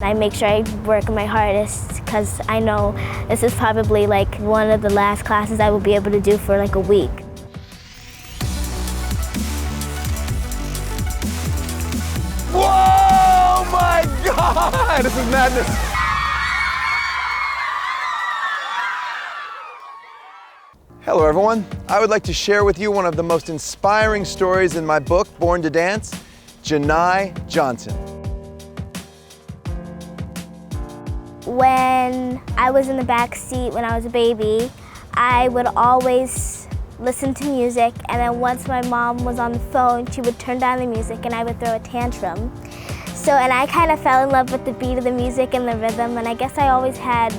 I make sure I work my hardest because I know this is probably like one of the last classes I will be able to do for like a week. Whoa, my God! This is madness. Hello, everyone. I would like to share with you one of the most inspiring stories in my book, Born to Dance, Nia Sioux. When I was in the back seat when I was a baby, I would always listen to music, and then once my mom was on the phone, she would turn down the music and I would throw a tantrum. And I kind of fell in love with the beat of the music and the rhythm, and I guess I always had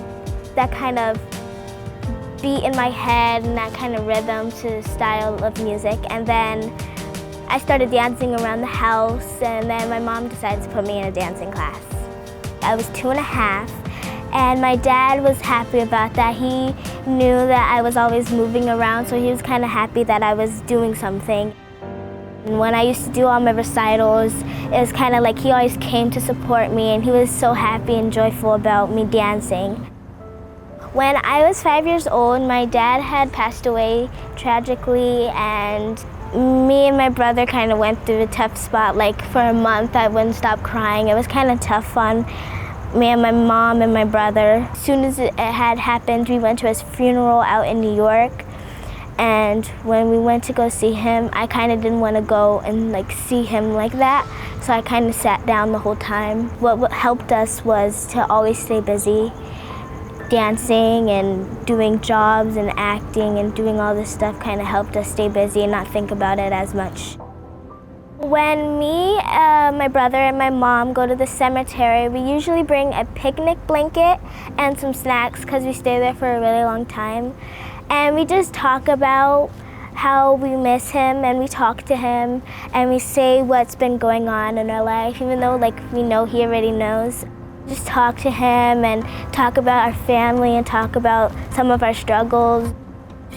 that kind of beat in my head and that kind of rhythm to style of music. And then I started dancing around the house, and then my mom decided to put me in a dancing class. I was 2.5. And my dad was happy about that. He knew that I was always moving around, so he was kind of happy that I was doing something. And when I used to do all my recitals, it was kind of like he always came to support me, and he was so happy and joyful about me dancing. When I was 5 years old, my dad had passed away tragically, and me and my brother kind of went through a tough spot. Like for a month, I wouldn't stop crying. It was kind of tough on me and my mom and my brother. As soon as it had happened, we went to his funeral out in New York. And when we went to go see him, I kind of didn't want to go and see him like that. So I kind of sat down the whole time. What helped us was to always stay busy, dancing and doing jobs and acting and doing all this stuff kind of helped us stay busy and not think about it as much. When me, my brother, and my mom go to the cemetery, we usually bring a picnic blanket and some snacks because we stay there for a really long time. And we just talk about how we miss him, and we talk to him, and we say what's been going on in our life, even though we know he already knows. Just talk to him and talk about our family and talk about some of our struggles.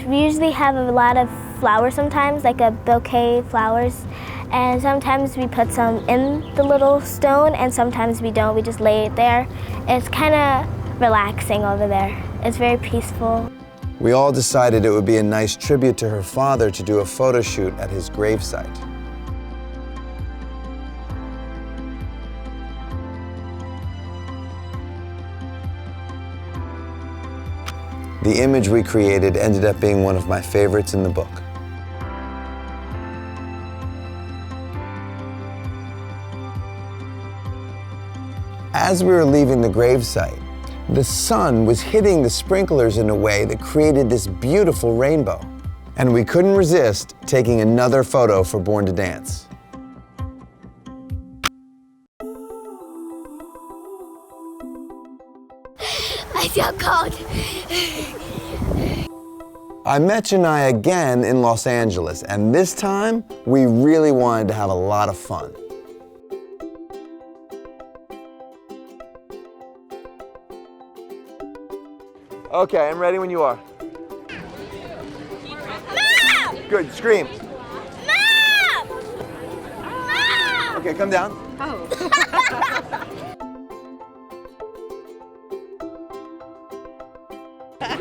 We usually have a lot of flowers sometimes, like a bouquet of flowers. And sometimes we put some in the little stone, and sometimes we don't. We just lay it there. It's kind of relaxing over there. It's very peaceful. We all decided it would be a nice tribute to her father to do a photo shoot at his gravesite. The image we created ended up being one of my favorites in the book. As we were leaving the gravesite, the sun was hitting the sprinklers in a way that created this beautiful rainbow. And we couldn't resist taking another photo for Born to Dance. I feel cold. I met Nia again in Los Angeles, and this time, we really wanted to have a lot of fun. Okay, I'm ready when you are. Mom! Good, scream. Mom! Mom! Okay, come down. Oh. Thank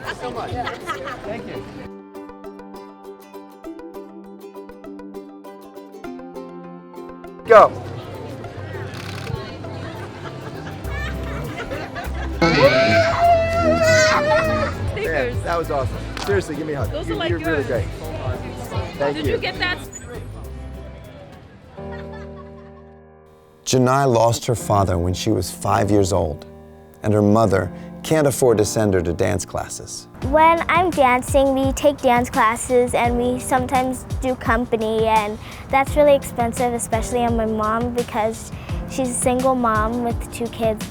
you so much. Thank you. Go. Stickers. That was awesome. Seriously, give me a hug. Those are like You're really yours. great. Thank you. Did you get that? Nia lost her father when she was 5 years old, and her mother can't afford to send her to dance classes. When I'm dancing, we take dance classes, and we sometimes do company, and that's really expensive, especially on my mom because she's a single mom with 2 kids.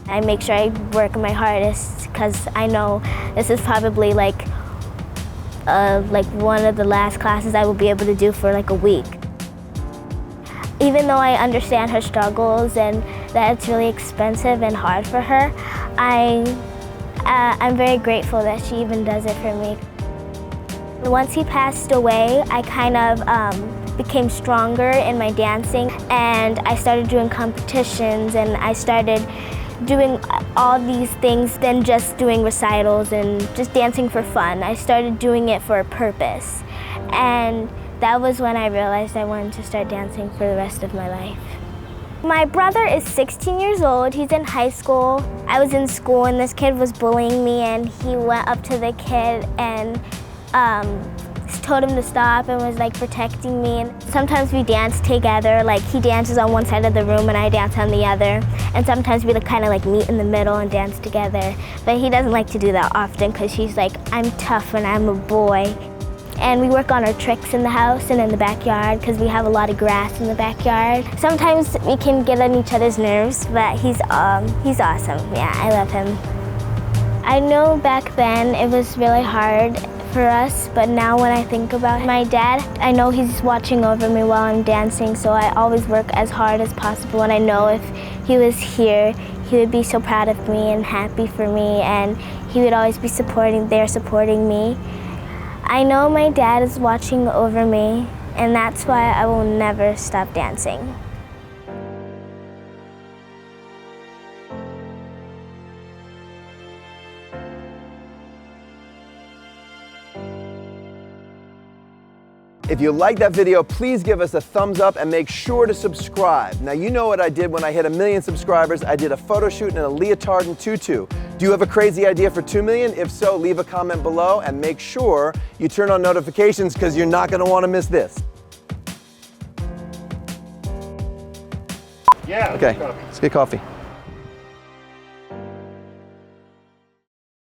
I make sure I work my hardest because I know this is probably like one of the last classes I will be able to do for like a week. Even though I understand her struggles and that it's really expensive and hard for her, I'm very grateful that she even does it for me. Once he passed away, I kind of became stronger in my dancing, and I started doing competitions, and I started doing all these things than just doing recitals and just dancing for fun. I started doing it for a purpose, and that was when I realized I wanted to start dancing for the rest of my life. My brother is 16 years old. He's in high school. I was in school and this kid was bullying me, and he went up to the kid and told him to stop and was like protecting me. And sometimes we dance together, like he dances on one side of the room and I dance on the other. And sometimes we kind of like meet in the middle and dance together. But he doesn't like to do that often because he's like, I'm tough and I'm a boy. And we work on our tricks in the house and in the backyard because we have a lot of grass in the backyard. Sometimes we can get on each other's nerves, but he's awesome. Yeah, I love him. I know back then it was really hard for us, but now when I think about my dad, I know he's watching over me while I'm dancing, so I always work as hard as possible, and I know if he was here, he would be so proud of me and happy for me, and he would always be supporting me. I know my dad is watching over me, and that's why I will never stop dancing. If you like that video, please give us a thumbs up and make sure to subscribe. Now, you know what I did when I hit 1 million subscribers. I did a photo shoot in a leotard and tutu. Do you have a crazy idea for 2 million? If so, leave a comment below and make sure you turn on notifications because you're not going to want to miss this. Yeah. Okay, let's get coffee.